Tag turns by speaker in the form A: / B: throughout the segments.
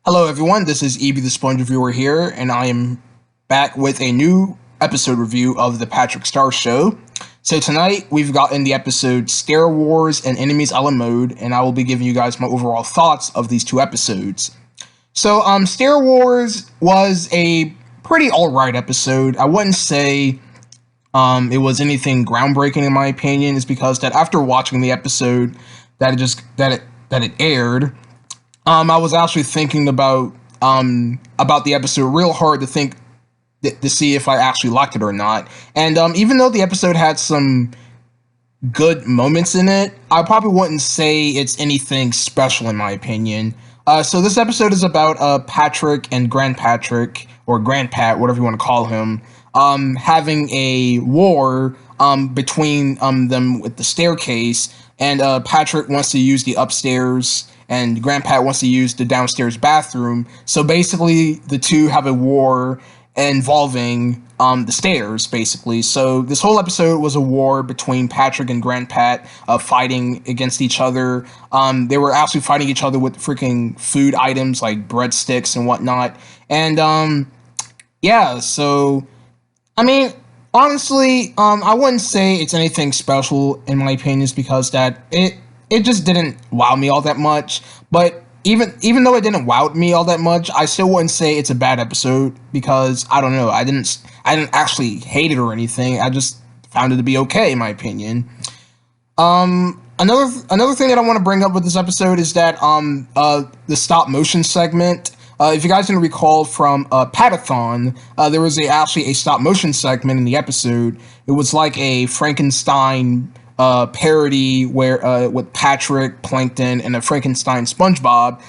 A: Hello, everyone. This is EB the Sponge Reviewer here, and I am back with a new episode review of the Patrick Star Show. So tonight we've gotten the episode Stair Wars and Enemies a la Mode, and I will be giving you guys my overall thoughts of these two episodes. So, Stair Wars was a pretty alright episode. I wouldn't say it was anything groundbreaking in my opinion. Is because that after watching the episode that it aired. I was actually thinking about the episode real hard to think to see if I actually liked it or not. And even though the episode had some good moments in it, I probably wouldn't say it's anything special in my opinion. So this episode is about Patrick and GrandPatrick, or GrandPat, whatever you want to call him, having a war between them with the staircase, and Patrick wants to use the upstairs and GrandPat wants to use the downstairs bathroom. So basically, the two have a war involving the stairs, basically. So this whole episode was a war between Patrick and GrandPat, fighting against each other. They were actually fighting each other with freaking food items like breadsticks and whatnot. And yeah, so I mean, honestly, I wouldn't say it's anything special in my opinions because that it just didn't wow me all that much. But even though it didn't wow me all that much, I still wouldn't say it's a bad episode because I don't know, I didn't actually hate it or anything. I just found it to be okay in my opinion. Another thing that I want to bring up with this episode is that the stop motion segment. If you guys didn't recall from Patathon, there was actually a stop motion segment in the episode. It was like a Frankenstein parody where with Patrick, Plankton, and a Frankenstein SpongeBob.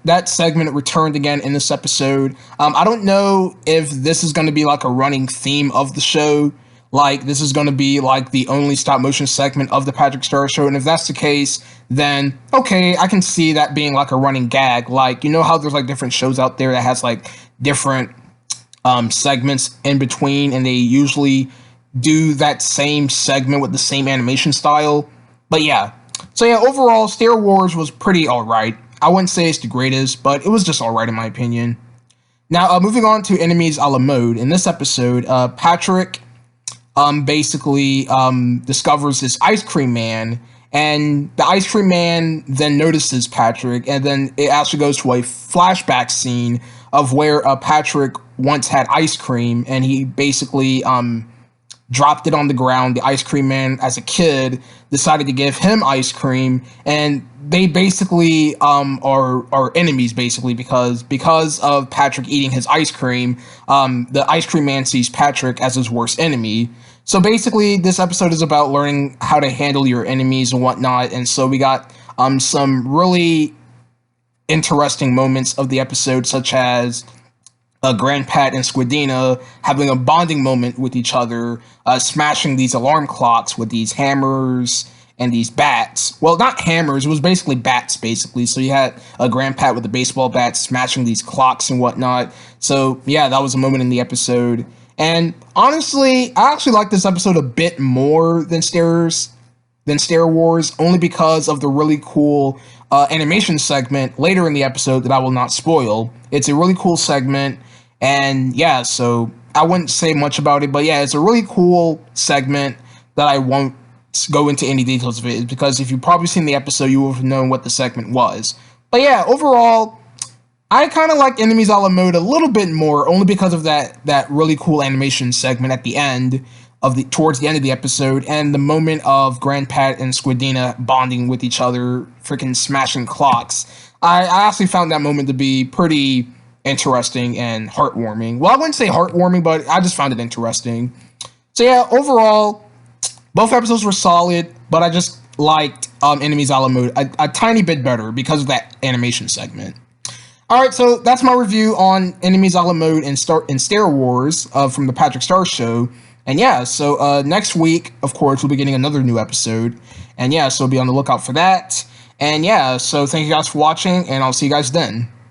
A: That segment returned again in this episode. I don't know if this is going to be like a running theme of the show. Like, this is going to be like the only stop motion segment of the Patrick Star Show. And if that's the case, then okay, I can see that being like a running gag. Like, you know how there's like different shows out there that has like different segments in between, and they usually do that same segment with the same animation style. But yeah, so yeah, overall, Stair Wars was pretty alright. I wouldn't say it's the greatest, but it was just alright in my opinion. Now, moving on to Enemies a la Mode. In this episode, Patrick basically discovers this ice cream man, and the ice cream man then notices Patrick, and then it actually goes to a flashback scene of where Patrick once had ice cream, and he basically dropped it on the ground. The ice cream man, as a kid, decided to give him ice cream, and they basically are enemies, basically, because of Patrick eating his ice cream. The ice cream man sees Patrick as his worst enemy. So basically, this episode is about learning how to handle your enemies and whatnot, and so we got some really interesting moments of the episode, such as GrandPat and Squidina having a bonding moment with each other, smashing these alarm clocks with these hammers and these bats. Well, not hammers, it was basically bats, basically. So you had a GrandPat with a baseball bat smashing these clocks and whatnot. So yeah, that was a moment in the episode. And honestly, I actually like this episode a bit more than Stair Wars, only because of the really cool animation segment later in the episode that I will not spoil. It's a really cool segment, and yeah, so I wouldn't say much about it, but yeah, it's a really cool segment that I won't go into any details of it, because if you've probably seen the episode, you will have known what the segment was. But yeah, overall, I kind of like Enemies a la Mode a little bit more, only because of that really cool animation segment at the end towards the end of the episode, and the moment of GrandPat and Squidina bonding with each other, freaking smashing clocks. I actually found that moment to be pretty interesting and heartwarming. Well, I wouldn't say heartwarming, but I just found it interesting. So yeah, overall, both episodes were solid, but I just liked Enemies a la Mode a tiny bit better because of that animation segment. Alright, so that's my review on Enemies a la Mode and Stair Wars from the Patrick Star Show. And yeah, so next week, of course, we'll be getting another new episode. And yeah, so be on the lookout for that. And yeah, so thank you guys for watching, and I'll see you guys then.